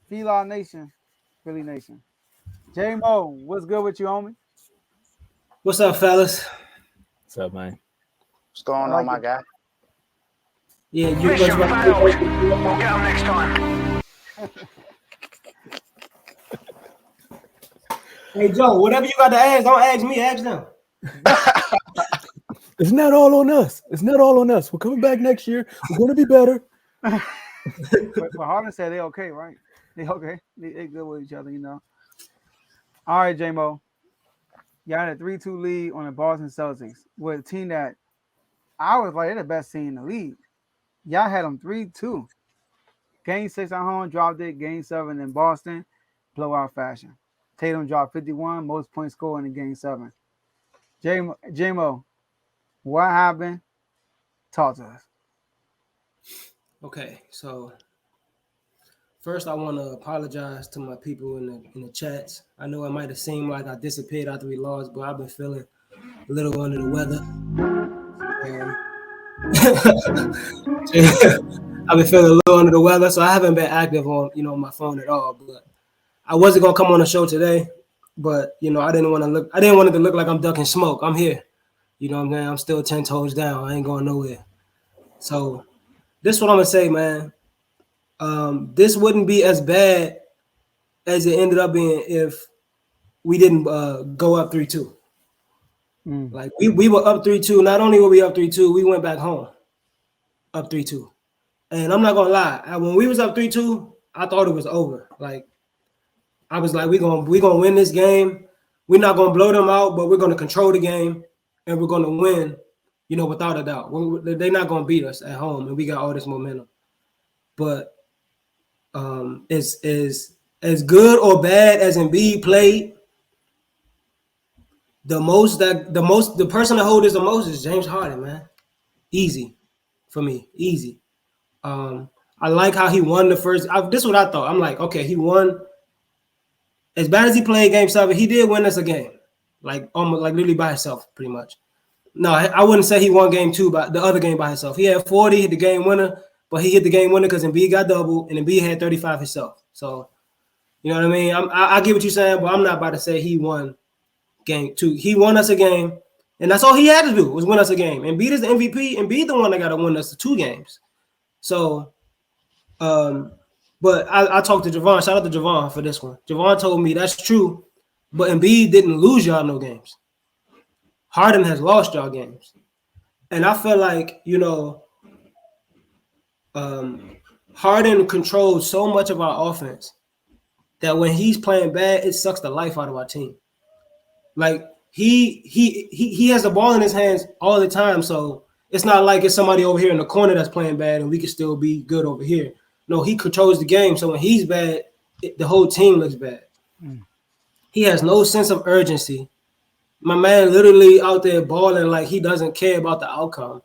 Fila Nation, Philly Nation. J-Mo, what's good with you, homie? What's up, fellas? What's up, man? What's I going on, like my it. guy? Yeah, you Mission failed. Get them next time. Hey Joe, whatever you got to ask, don't ask me, ask them. It's not all on us. It's not all on us. We're coming back next year. We're going to be better. But Harden said they okay, right? They okay. They good with each other, you know. All right, J-Mo. Y'all had a 3-2 lead on the Boston Celtics with a team that I was like, they're the best team in the league. Y'all had them 3-2. Game 6 at home, dropped it. Game 7 in Boston, blowout fashion. Tatum dropped 51, most points scored in Game 7. J-Mo, what happened? Talk to us. Okay, so first I want to apologize to my people in the chats. I know it might have seemed like I disappeared after we lost, but I've been feeling a little under the weather. I've been feeling a little under the weather, so I haven't been active on my phone at all. But I wasn't gonna come on the show today, but I didn't want it to look like I'm ducking smoke. I'm here. You know what I'm saying? I'm still 10 toes down. I ain't going nowhere. So this is what I'm gonna say, man. This wouldn't be as bad as it ended up being if we didn't go up 3-2. Like we were up 3-2. Not only were we up 3-2, we went back home up 3-2. And I'm not gonna lie, when we was up 3-2, I thought it was over. Like I was like, we gonna win this game. We're not gonna blow them out, but we're gonna control the game and we're gonna win. Without a doubt, they're not gonna beat us at home, and we got all this momentum. But is as good or bad as Embiid played. The person that hold this the most is James Harden, man. Easy for me, easy. I like how he won the first. This is what I thought. I'm like, okay, he won. As bad as he played Game 7, he did win us a game, like almost like literally by himself, pretty much. No, I wouldn't say he won Game 2, but the other game by himself. He had 40, hit the game winner, but he hit the game winner because Embiid got double and Embiid had 35 himself. So, you know what I mean? I get what you're saying, but I'm not about to say he won Game 2. He won us a game, and that's all he had to do was win us a game. Embiid is the MVP, and Embiid the one that got to win us the 2 games. So, but I talked to Javon. Shout out to Javon for this one. Javon told me that's true, but Embiid didn't lose y'all no games. Harden has lost y'all games. And I feel like, Harden controls so much of our offense that when he's playing bad, it sucks the life out of our team. Like he has the ball in his hands all the time, so it's not like it's somebody over here in the corner that's playing bad and we can still be good over here. No, he controls the game, so when he's bad, the whole team looks bad. He has no sense of urgency. My man literally out there balling like he doesn't care about the outcome.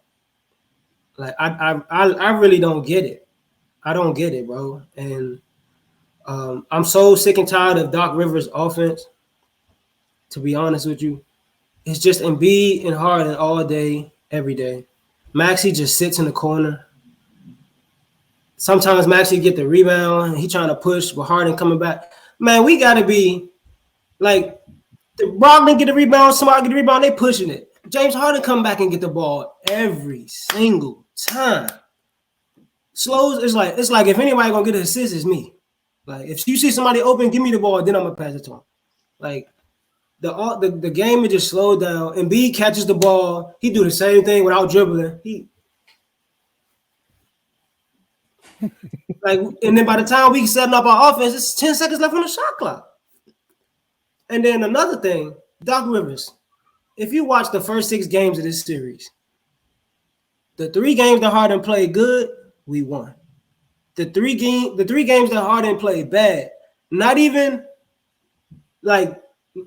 Like I really don't get it. I don't get it, bro. And I'm so sick and tired of Doc Rivers' offense. To be honest with you, it's just Embiid and Harden all day, every day. Maxey just sits in the corner. Sometimes Maxey get the rebound. He trying to push, but Harden coming back. Man, we got to be like the Brogdon get the rebound, somebody get the rebound, they pushing it. James Harden come back and get the ball every single time. Slows, it's like if anybody gonna get an assist, it's me. Like if you see somebody open, give me the ball, then I'm gonna pass it to him. Like the game is just slowed down. Embiid catches the ball, he do the same thing without dribbling. And then by the time we setting up our offense, it's 10 seconds left on the shot clock. And then another thing, Doc Rivers, if you watch the first 6 games of this series, the 3 games that Harden played good, we won. The three games that Harden played bad, not even like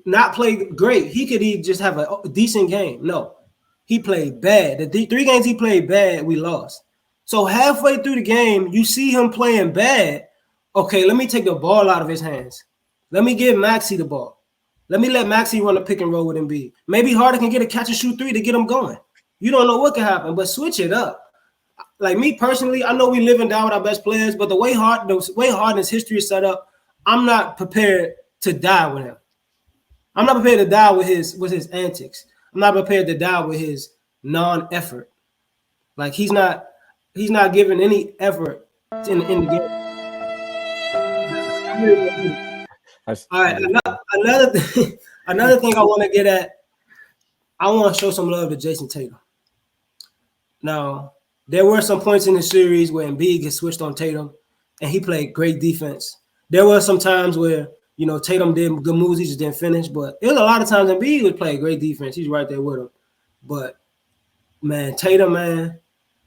not play great. He could just have a decent game. No, he played bad. The 3 games he played bad, we lost. So halfway through the game, you see him playing bad. Okay, let me take the ball out of his hands. Let me give Maxey the ball. Let me let Maxey run a pick and roll with Embiid. Maybe Harden can get a catch and shoot 3 to get him going. You don't know what can happen, but switch it up. like me personally, I know we live and die with our best players, but the way Harden's history is set up, I'm not prepared to die with him. I'm not prepared to die with his antics. I'm not prepared to die with his non-effort. Like he's not giving any effort in the game. All right, another thing I want to get at, I want to show some love to Jason Tatum. Now, there were some points in the series where Embiid gets switched on Tatum, and he played great defense. There were some times where, Tatum did good moves, he just didn't finish, but there was a lot of times Embiid would play great defense. He's right there with him. But, man, Tatum, man,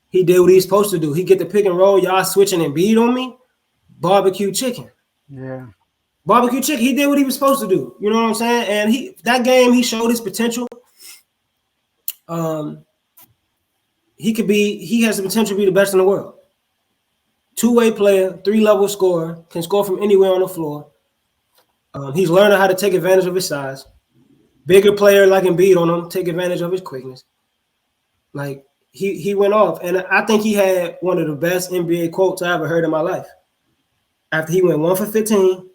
he did what he's supposed to do. He get the pick and roll, y'all switching Embiid on me, barbecue chicken. Yeah. Barbecue chicken, he did what he was supposed to do. You know what I'm saying? And that game, he showed his potential. He has the potential to be the best in the world. Two-way player, 3-level scorer, can score from anywhere on the floor. He's learning how to take advantage of his size. Bigger player like Embiid on him, take advantage of his quickness. Like, he went off. And I think he had one of the best NBA quotes I ever heard in my life. After he went 1 for 15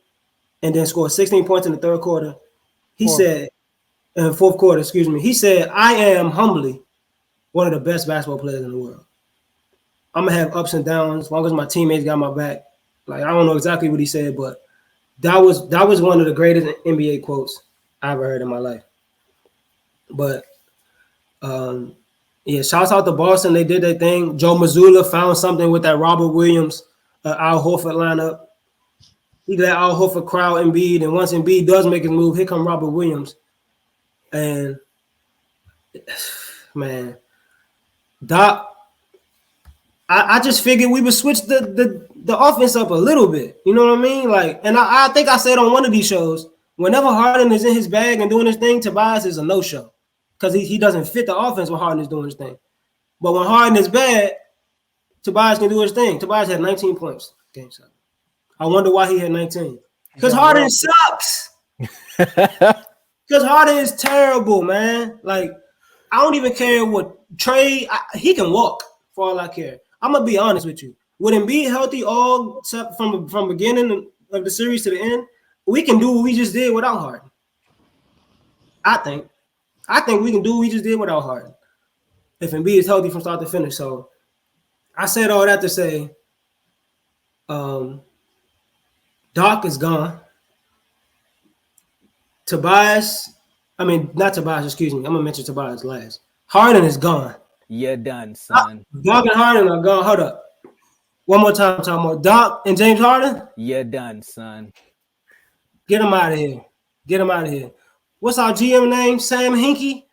and then scored 16 points in the third quarter, he said, in the fourth quarter, he said, I am humbly one of the best basketball players in the world. I'm going to have ups and downs as long as my teammates got my back. Like, I don't know exactly what he said, but that was one of the greatest NBA quotes I ever heard in my life. But, shouts out to Boston. They did their thing. Joe Mazzulla found something with that Robert Williams, Al Horford lineup. He let Al Horford crowd Embiid, and once Embiid does make his move, here come Robert Williams. And, man, Doc, I just figured we would switch the offense up a little bit. You know what I mean? Like, and I think I said on one of these shows, whenever Harden is in his bag and doing his thing, Tobias is a no-show because he doesn't fit the offense when Harden is doing his thing. But when Harden is bad, Tobias can do his thing. Tobias had 19 points. Game 7. I wonder why he had 19. Because Harden sucks. Because Harden is terrible, man. Like, I don't even care what trade. He can walk for all I care. I'm going to be honest with you. With Embiid healthy all from beginning of the series to the end, we can do what we just did without Harden. I think we can do what we just did without Harden. If Embiid is healthy from start to finish. So I said all that to say Doc is gone. Not Tobias, excuse me. I'm going to mention Tobias last. Harden is gone. You're done, son. Doc and Harden are gone. Hold up. One more time, Tomo. Doc and James Harden? You're done, son. Get him out of here. What's our GM name? Sam Hinkie?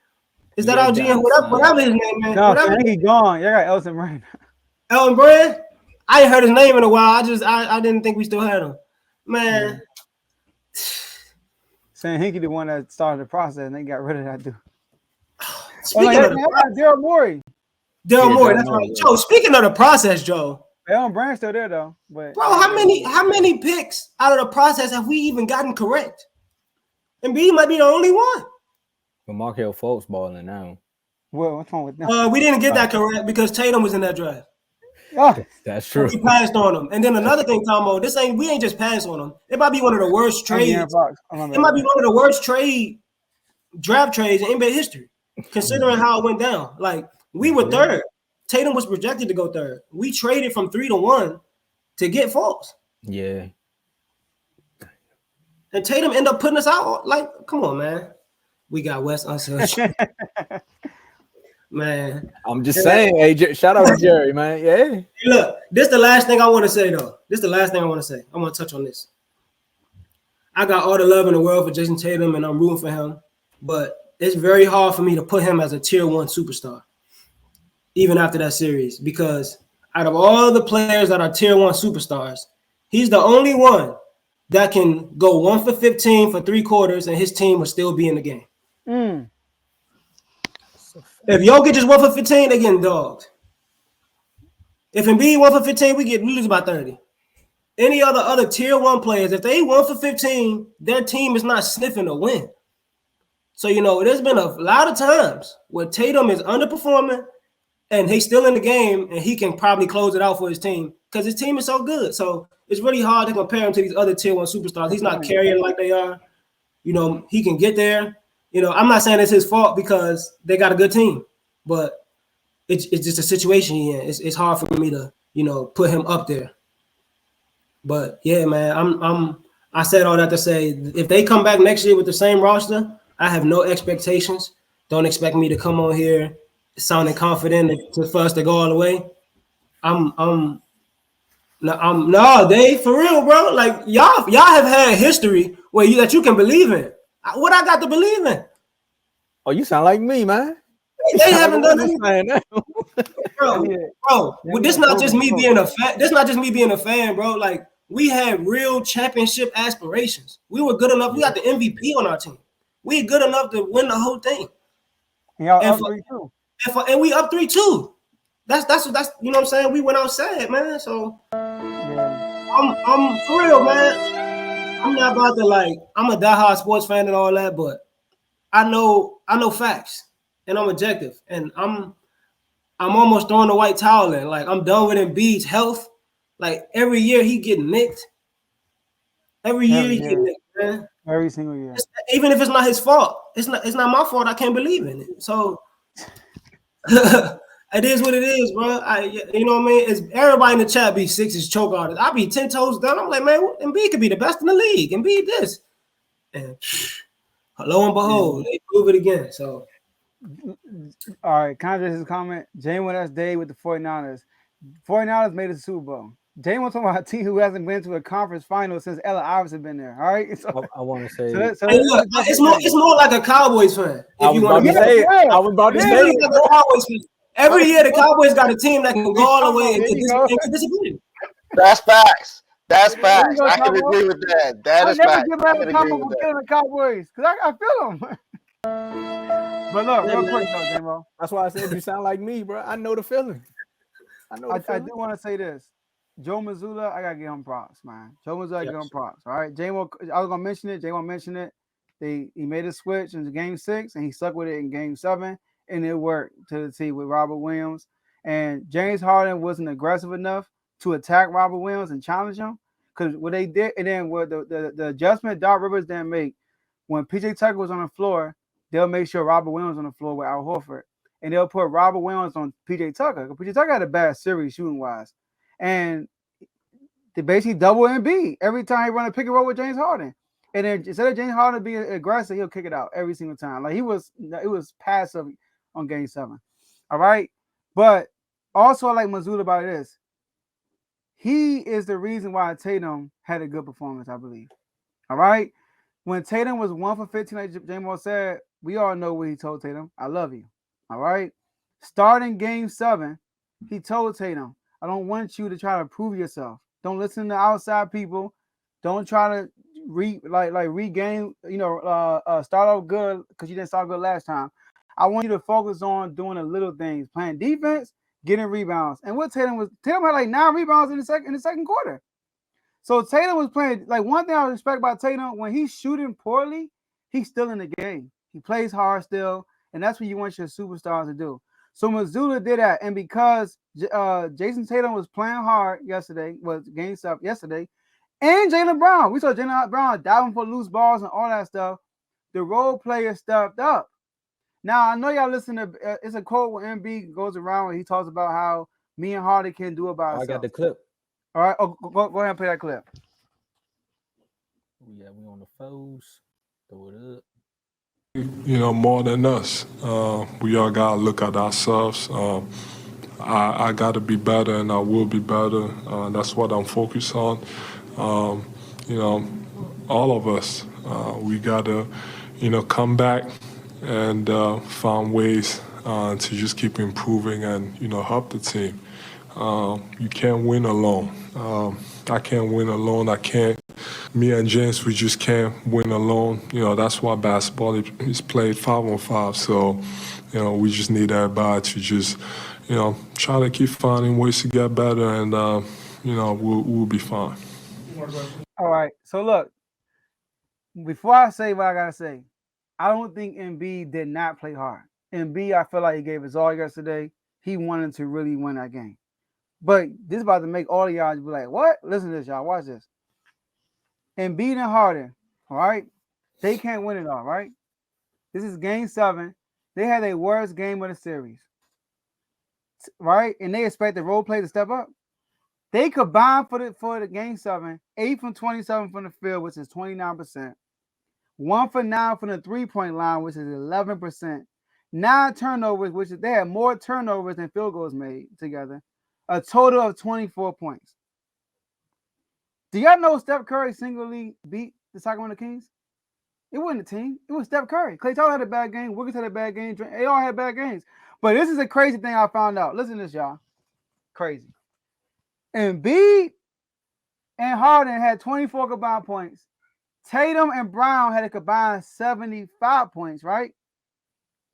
Is that our GM? Whatever his name, man. No, Hinkie gone. You got Elton Brand. Elton Brand? I ain't heard his name in a while. I didn't think we still had him. Man. Sam Hinkie the one that started the process and they got rid of that dude. Daryl Morey. That's right. Joe, speaking of the process, Joe. Elton Brand's still there though. But bro, how many picks out of the process have we even gotten correct? Embiid might be the only one. But Markelle Fultz balling now. Well, what's wrong with that? We didn't get that correct because Tatum was in that draft. Oh, that's true. We passed on him. And then another thing, Tomo, we ain't just passed on him. It might be one of the worst trades. It might be one of the worst draft trades in NBA history, considering how it went down. Like, we were third. Tatum was projected to go third. We traded from 3 to 1 to get Fultz. Yeah. And Tatum ended up putting us out. Like, come on, man. We got Wes Unseld. Man. I'm just saying, hey, shout out to Jerry, man. Yeah. Hey, look, this is the last thing I want to say, though. I want to touch on this. I got all the love in the world for Jason Tatum, and I'm rooting for him. But it's very hard for me to put him as a tier 1 superstar, even after that series, because out of all the players that are tier 1 superstars, he's the only one that can go 1 for 15 for 3 quarters and his team will still be in the game. If Jokic is 1 for 15, they getting dogged. If Embiid 1 for 15, we lose by 30. Any other tier 1 players, if they 1 for 15, their team is not sniffing a win. So, there's been a lot of times where Tatum is underperforming and he's still in the game, and he can probably close it out for his team because his team is so good. So it's really hard to compare him to these other tier 1 superstars. He's not carrying like they are. You know, he can get there. You know, I'm not saying it's his fault because they got a good team, but it's just a situation he in. It's hard for me to, you know, put him up there. But yeah, man, I said all that to say if they come back next year with the same roster, I have no expectations. Don't expect me to come on here sounding confident for us to go all the way. No, Dave, for real, bro. Like y'all have had history where that you can believe in. What I got to believe in? Oh, you sound like me, man. They haven't done this anything, bro. Well, this not just me being a fan. This not just me being a fan, bro. Like we had real championship aspirations. We were good enough. We got the MVP on our team. We good enough to win the whole thing. Y'all up 3-2. And we up 3-2. That's you know what I'm saying. We went outside, man. So I'm for real, man. I'm not about to like. I'm a diehard sports fan and all that, but I know facts and I'm objective, and I'm almost throwing the white towel in. Like I'm done with Embiid's health. Like every year he getting nicked. Every year he getting nicked, man. Every single year. Even if it's not his fault, it's not my fault. I can't believe in it. So it is what it is, bro. You know what I mean? It's everybody in the chat be Sixers choke artists. I be 10 toes down. I'm like, man, Embiid could be the best in the league. Embiid this. And lo and behold, they prove it again. So all right, Conjur's comment. Jane S. Day with the 49ers. 49ers made it to the Super Bowl. Jane was talking about a team who hasn't been to a conference final since Ella Iverson been there. All right. So, I want to say it's more like a Cowboys fan. I was about to say it. Cowboys fan. Every year the Cowboys got a team that can go all the way and disappoint. That's facts. That's facts. I can agree with that. That is facts. I never get mad at the Cowboys for killing the Cowboys because I feel them. But look, real quick though, J-Mo. That's why I said you sound like me, bro. I know the feeling. I do want to say this. Joe Mazzulla, I gotta give him props, man. Joe Mazzulla, I give him props. All right, J-Mo, I was gonna mention it. J-Mo mentioned it. He made a switch in Game 6 and he stuck with it in Game 7, and it worked to the T with Robert Williams. And James Harden wasn't aggressive enough to attack Robert Williams and challenge him because what they did, and then what the adjustment Doc Rivers didn't make when PJ Tucker was on the floor. They'll make sure Robert Williams on the floor with Al Horford. And they'll put Robert Williams on PJ Tucker. PJ Tucker had a bad series shooting-wise. And they basically double Embiid every time he run a pick and roll with James Harden. And then instead of James Harden being aggressive, he'll kick it out every single time. Like it was passive on Game 7. All right? But also I like Mazzulla about this. He is the reason why Tatum had a good performance, I believe. All right? When Tatum was 1 for 15, like J-Mo said, we all know what he told Tatum. I love you. All right. Starting Game 7, he told Tatum, I don't want you to try to prove yourself. Don't listen to outside people. Don't try to regain, start out good because you didn't start good last time. I want you to focus on doing the little things, playing defense, getting rebounds. And what Tatum had like 9 rebounds in the second quarter. So Tatum was playing, like one thing I respect about Tatum, when he's shooting poorly, he's still in the game. He plays hard still, and that's what you want your superstars to do. So Mazzulla did that, and because Jason Tatum was playing hard Game 7 yesterday, and Jaylen Brown, we saw Jaylen Brown diving for loose balls and all that stuff, the role players stepped up. Now, I know y'all listen to, it's a quote where MB goes around where he talks about how me and Hardy can do it by ourselves. I got the clip. All right, go ahead and play that clip. Yeah, we on the foes. Throw it up. You know, more than us. We all got to look at ourselves. I got to be better, and I will be better. That's what I'm focused on. You know, all of us, we got to, come back and find ways to just keep improving and, help the team. You can't win alone. I can't win alone. Me and James, we just can't win alone. That's why basketball is played 5-on-5. So, we just need everybody to just, try to keep finding ways to get better, and, we'll be fine. All right. So, look, before I say what I got to say, I don't think Embiid did not play hard. Embiid, I feel like he gave his all yesterday. he wanted to really win that game. But this is about to make all of y'all be like, what? Listen to this, y'all. Watch this. Embiid and Harden, all right? They can't win it all, right? This is game 7. They had their worst game of the series, right? And they expect the role play to step up. They combined for the game 7, 8 from 27 from the field, which is 29%. 1 for 9 from the 3-point line, which is 11%. 9 turnovers, which is they had more turnovers than field goals made together. A total of 24 points. Do y'all know Steph Curry singly beat the Sacramento Kings? It wasn't a team. It was Steph Curry. Klay Thompson had a bad game. Wiggins had a bad game. They all had bad games. But this is a crazy thing I found out. Listen to this, y'all. Crazy. Embiid and Harden had 24 combined points. Tatum and Brown had a combined 75 points, right?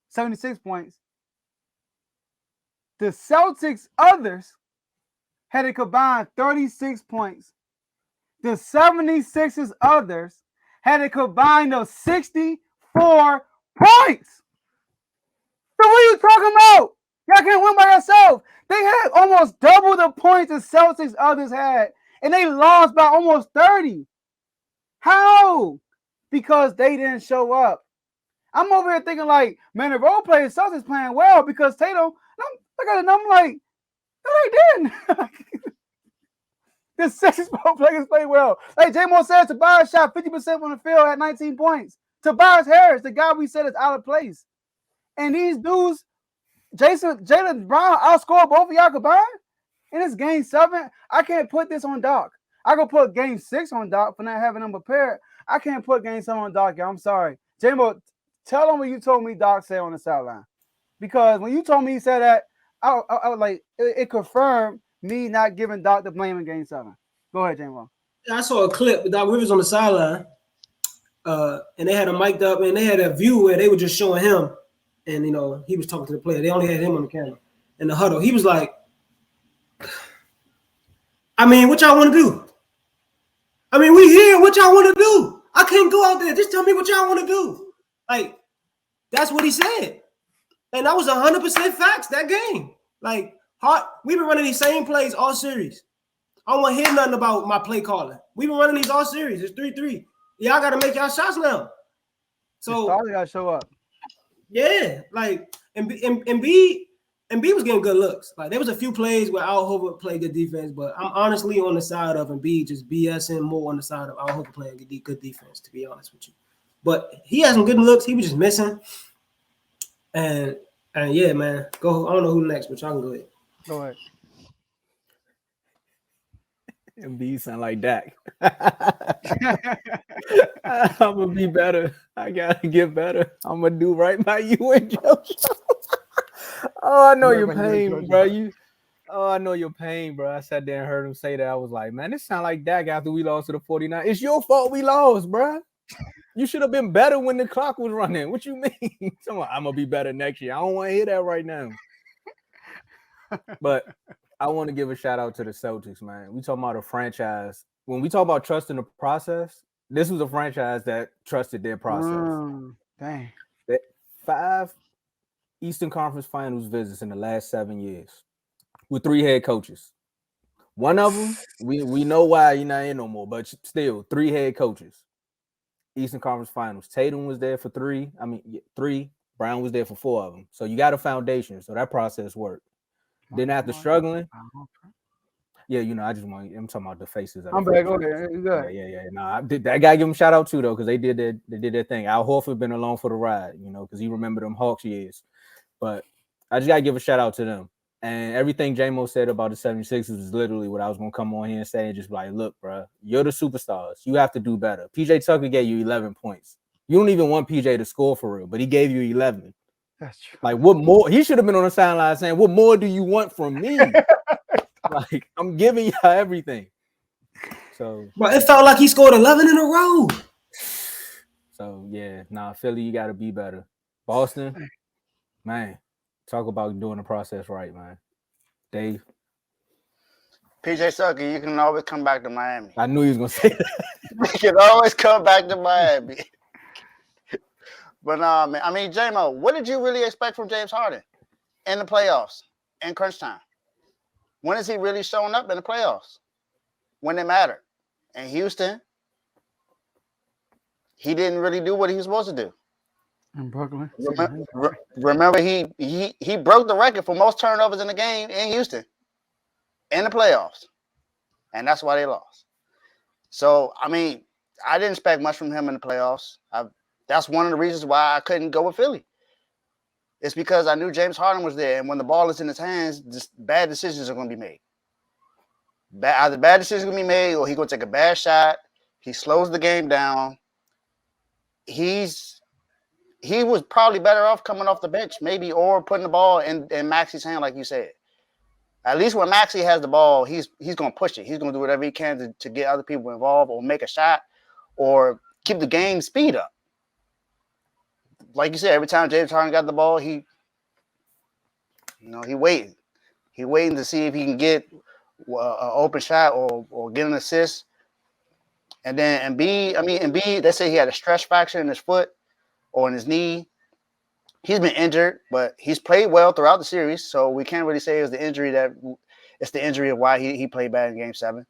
76 points. The Celtics others had a combined 36 points. The 76ers others had a combined of 64 points. So what are you talking about? Y'all can't win by yourself. They had almost double the points the Celtics others had, and they lost by almost 30. How? Because they didn't show up. I'm over here thinking like, man, the role players Celtics playing well because Tatum. Look at it, and I'm like, no, they didn't. The Sixers role players play well. Like J-Mo said, Tobias shot 50% from the field at 19 points. Tobias Harris, the guy we said is out of place. And these dudes, Jalen Brown outscored both of y'all combined. And it's game 7. I can't put this on Doc. I can put game 6 on Doc for not having them prepared. I can't put game 7 on Doc, y'all. I'm sorry. J-Mo, tell them what you told me Doc said on the sideline. Because when you told me he said that, I was like, it confirmed me not giving Doc the blame in game 7. Go ahead, J-Mo. I saw a clip with Doc Rivers on the sideline, and they had him mic'd up, and they had a view where they were just showing him, and he was talking to the player. They only had him on the camera in the huddle. He was like, "I mean, what y'all want to do? I mean, we here. What y'all want to do? I can't go out there. Just tell me what y'all want to do." Like, that's what he said, and that was 100% facts that game. Like, we've been running these same plays all series. I don't want to hear nothing about my play calling. We've been running these all series. It's 3-3. Y'all got to make y'all shots now. So y'all got to show up. Yeah, like Embiid was getting good looks. Like there was a few plays where Al Horford played good defense, but I'm honestly on the side of Embiid just BSing more on the side of Al Horford playing good defense, to be honest with you. But he had some good looks. He was just missing. And yeah, man. Go. I don't know who next, but y'all can go ahead. Go ahead. Embiid sound like Dak. I'm gonna be better. I gotta get better. I'm gonna do right by you and JoJo. Oh, I know your pain, bro. I know your pain, bro. I sat there and heard him say that. I was like, man, this sound like Dak after we lost to the 49ers. It's your fault we lost, bro. You should have been better when the clock was running. What you mean? I'm gonna be better next year. I don't want to hear that right now. But I want to give a shout out to the Celtics, man. We talking about a franchise. When we talk about trusting the process, this was a franchise that trusted their process. Dang. 5 Eastern Conference Finals visits in the last 7 years with 3 head coaches. One of them, we know why you're not in no more, but still 3 head coaches. Eastern Conference Finals. Tatum was there for 3. 3. Brown was there for 4 of them. So you got a foundation. So that process worked. Then after struggling, yeah, I'm talking about the faces. I'm back over there. Yeah. I gotta give them shout out too though, because they did their thing. Al Horford been along for the ride, because he remember them Hawks years. But I just gotta give a shout out to them. And everything J-Mo said about the 76ers was literally what I was gonna come on here and say, and just be like, look, bro, you're the superstars. You have to do better. PJ Tucker gave you 11 points. You don't even want PJ to score for real, but he gave you 11. That's true. Like, what more? He should have been on the sideline saying, what more do you want from me? Like, I'm giving y'all everything. So, but it felt like he scored 11 in a row. So, yeah. Philly, you got to be better. Boston, man, talk about doing the process right, man. Dave. PJ Tucker, you can always come back to Miami. I knew he was going to say that. You can always come back to Miami. But man, J-Mo, what did you really expect from James Harden in the playoffs? in crunch time? When is he really showing up in the playoffs? When it mattered. In Houston, he didn't really do what he was supposed to do. In Brooklyn. Remember he broke the record for most turnovers in the game in Houston in the playoffs. And that's why they lost. So, I mean, I didn't expect much from him in the playoffs. That's one of the reasons why I couldn't go with Philly. It's because I knew James Harden was there, and when the ball is in his hands, just bad decisions are going to be made. Either bad decisions are going to be made, or he's going to take a bad shot. He slows the game down. He was probably better off coming off the bench, maybe, or putting the ball in Maxi's hand, like you said. At least when Maxi has the ball, he's going to push it. He's going to do whatever he can to get other people involved, or make a shot, or keep the game speed up. Like you said, every time James Harden got the ball, he waiting. He waiting to see if he can get an open shot or get an assist. And then Embiid, they say he had a stress fracture in his foot or in his knee. He's been injured, but he's played well throughout the series, so we can't really say it's the injury of why he played bad in Game 7.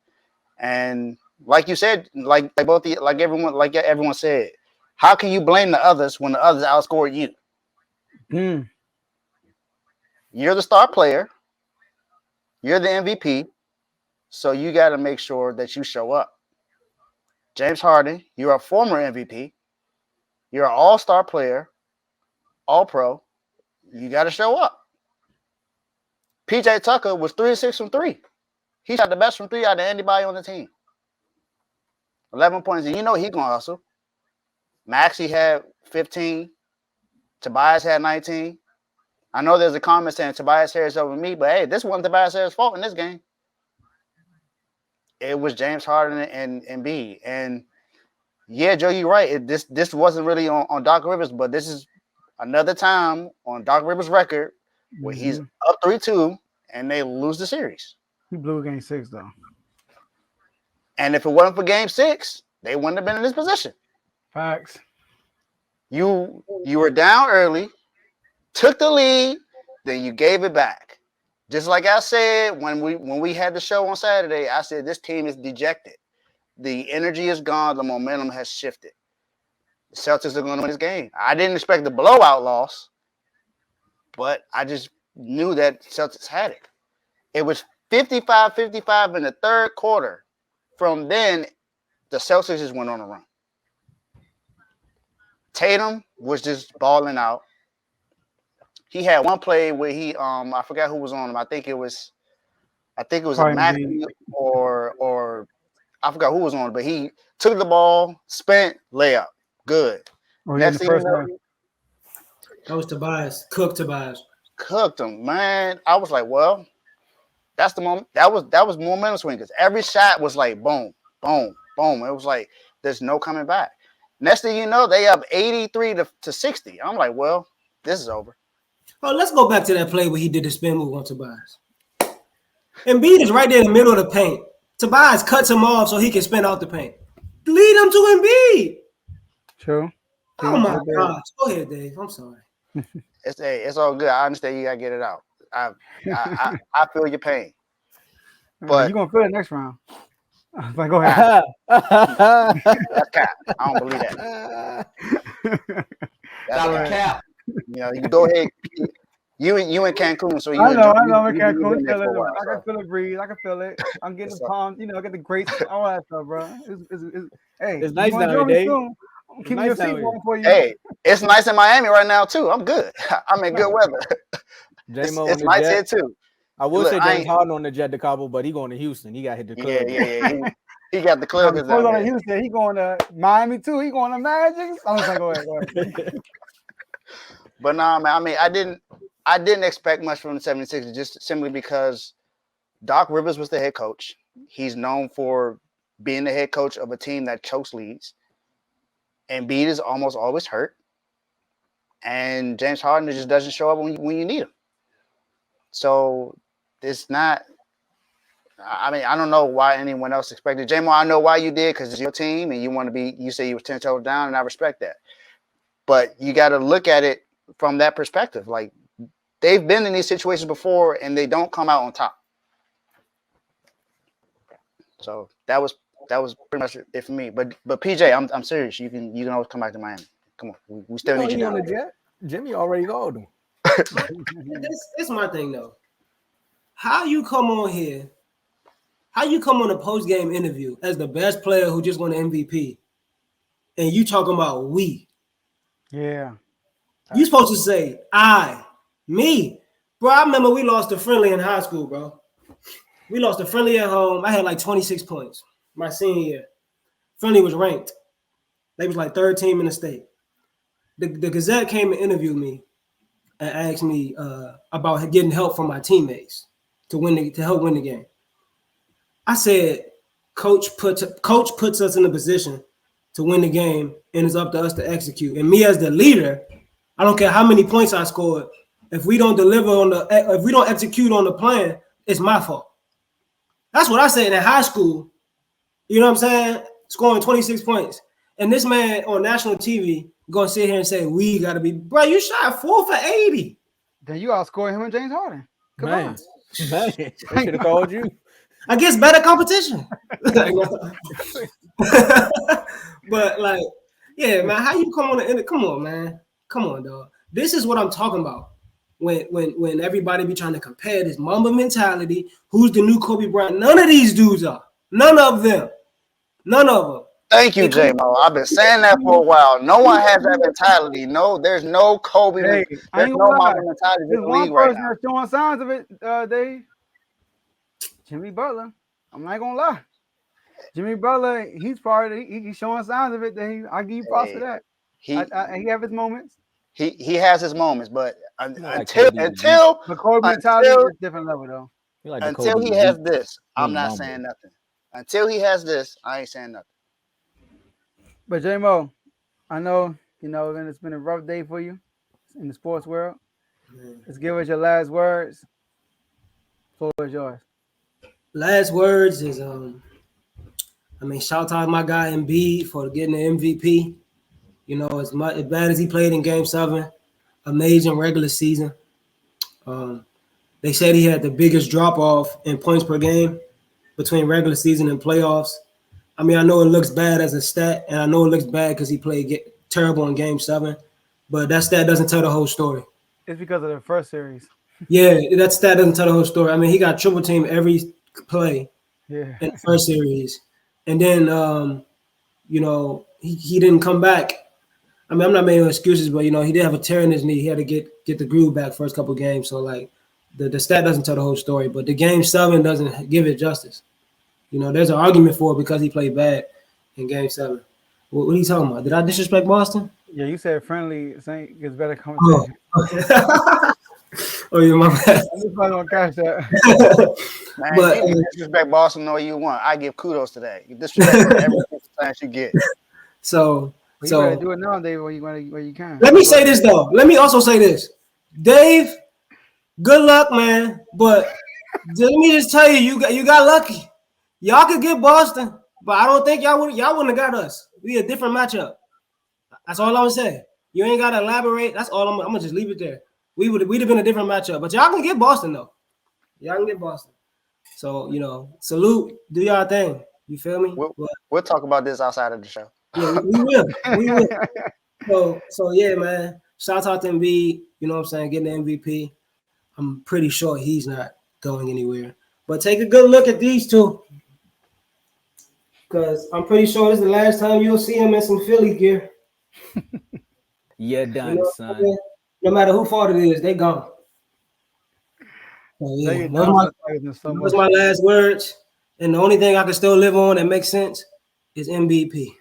And like you said, like everyone said, how can you blame the others when the others outscored you? You're the star player. You're the MVP. So you got to make sure that you show up. James Harden, you're a former MVP. You're an all-star player, all-pro. You got to show up. PJ Tucker was 3-6 from 3. He shot the best from 3 out of anybody on the team. 11 points. And you know he's going to hustle. Maxey had 15. Tobias had 19. I know there's a comment saying Tobias Harris over me, but hey, this wasn't Tobias Harris' fault in this game. It was James Harden and Embiid. And yeah, Joe, you're right. This wasn't really on Doc Rivers, but this is another time on Doc Rivers' record where he's up 3-2 and they lose the series. He blew Game 6 though. And if it wasn't for Game 6, they wouldn't have been in this position. Facts. You were down early, took the lead, then you gave it back. Just like I said when we had the show on Saturday, I said this team is dejected. The energy is gone. The momentum has shifted. The Celtics are going to win this game. I didn't expect the blowout loss, but I just knew that Celtics had it. It was 55-55 in the third quarter. From then, the Celtics just went on a run. Tatum was just balling out. He had one play where he I forgot who was on him. I think it was a Maxey or I forgot who was on it, but he took the ball, spent, layup. Good. Next thing you know, that was Tobias. Cooked Tobias. Cooked him, man. I was like, well, that's the moment. That was momentum swing because every shot was like boom, boom, boom. It was like there's no coming back. Next thing you know, they up 83 to 60. I'm like, well, this is over. Oh, let's go back to that play where he did the spin move on Tobias. Embiid is right there in the middle of the paint. Tobias cuts him off so he can spin out the paint. Lead him to Embiid. True. Oh my gosh. Go ahead, Dave. I'm sorry. It's all good. I understand you gotta get it out. I feel your pain. But you're gonna feel it next round. Like, go ahead. That's cap. I don't believe that. That's cap. You know, you go ahead. You in Cancun, so I know in Cancun. I can feel it breathe. I can feel it. I'm getting the palms, get the grapes, all that stuff, bro. It's nice down here, Dave. Keep your seat warm for you. Hey, it's nice in Miami right now too. I'm good. I'm in good weather. It's nice here too. I would say James Harden on the jet to Cabo, but he going to Houston. He got hit the club. Yeah. He got the club. He's going to Houston. He going to Miami too. He going to Magic. I was like, go ahead. But nah, man. I mean, I didn't expect much from the 76ers just simply because Doc Rivers was the head coach. He's known for being the head coach of a team that chokes leads. Embiid is almost always hurt. And James Harden just doesn't show up when you need him. So it's not – I mean, I don't know why anyone else expected. J-Mo, I know why you did because it's your team and you say you were 10 toes down, and I respect that. But you got to look at it from that perspective. Like, they've been in these situations before and they don't come out on top. So that was pretty much it for me. But PJ, I'm serious. You can always come back to Miami. Come on, we still need you on down the jet. Jimmy already called him. This my thing though. How you come on here? How you come on a post game interview as the best player who just won an MVP, and you talking about we? Yeah. You supposed to say me, bro. I remember we lost a friendly in high school, bro. We lost a friendly at home. I had like 26 points my senior year. Friendly was ranked. They was like third team in the state. The Gazette came and interviewed me and asked me about getting help from my teammates to help win the game. I said, Coach puts us in a position to win the game, and it's up to us to execute. And me as the leader, I don't care how many points I scored. If we don't if we don't execute on the plan, it's my fault. That's what I said in high school. You know what I'm saying? Scoring 26 points. And this man on national TV gonna sit here and say, we gotta be, bro, you shot 4 for 80. Then you outscored him and James Harden. Come on. Man, they should have called you. Against better competition. But like, yeah, man, how you come on the end? Come on, man. Come on, dog. This is what I'm talking about. When everybody be trying to compare this Mamba mentality, who's the new Kobe Bryant? None of these dudes are. None of them. None of them. Thank you, J-Mo. I've been saying that for a while. No one has that mentality. No, there's no Kobe. Hey, there's no Mamba mentality in There's the one league right person now. that's showing signs of it, Dave. Jimmy Butler. I'm not gonna lie. Jimmy Butler, he's showing signs of it. I give you props for that. He have his moments. He has his moments, but But Kobe mentality is a different level though. Until he has this, I'm not saying nothing. Until he has this, I ain't saying nothing. But J-Mo, I know, it's been a rough day for you in the sports world. Let's give us your last words. The floor is yours. Last words is shout out to my guy Embiid for getting the MVP. As bad as he played in Game 7, amazing regular season. They said he had the biggest drop off in points per game between regular season and playoffs. I know it looks bad as a stat, and I know it looks bad because he played terrible in Game 7, but that stat doesn't tell the whole story. It's because of the first series. Yeah, that stat doesn't tell the whole story. He got triple team every play in the first series, and then he didn't come back. I'm not making excuses, but he did have a tear in his knee. He had to get the groove back first couple games. So like the stat doesn't tell the whole story, but the Game 7 doesn't give it justice. There's an argument for it because he played bad in Game 7. What are you talking about? Did I disrespect Boston? Yeah, you said friendly Saint gets better competition. Oh yeah, my bad. I'm just not gonna catch that. Man, you can disrespect Boston all you want. I give kudos to that. You disrespect every chance you get. So you better do it now, Dave, where you can. Let me say this though. Let me also say this, Dave. Good luck, man. But let me just tell you, you got lucky. Y'all could get Boston, but I don't think y'all wouldn't have got us. We a different matchup. That's all I'm saying. You ain't gotta elaborate. That's all I'm gonna just leave it there. We'd have been a different matchup, but y'all can get Boston though. Y'all can get Boston. So salute, do y'all thing. You feel me? We'll talk about this outside of the show. Yeah, we will. So yeah, man. Shout out to Embiid. You know what I'm saying? Getting the MVP. I'm pretty sure he's not going anywhere. But take a good look at these two. Because I'm pretty sure this is the last time you'll see him in some Philly gear. Yeah, done, son. No matter who fault it is, they gone. So, yeah, those my last words. And the only thing I can still live on that makes sense is MVP.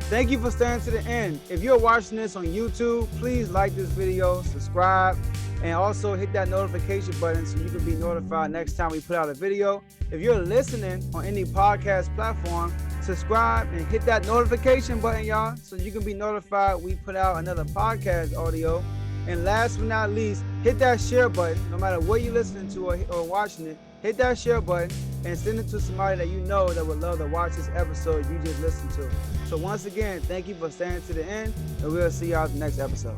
Thank you for staying to the end. If you're watching this on YouTube, please like this video, subscribe, and also hit that notification button so you can be notified next time we put out a video. If you're listening on any podcast platform, subscribe and hit that notification button, y'all, so you can be notified we put out another podcast audio. And last but not least, hit that share button. No matter what you're listening to or watching it, hit that share button and send it to somebody that you know that would love to watch this episode you just listened to. So once again, thank you for staying to the end, and we'll see y'all at the next episode.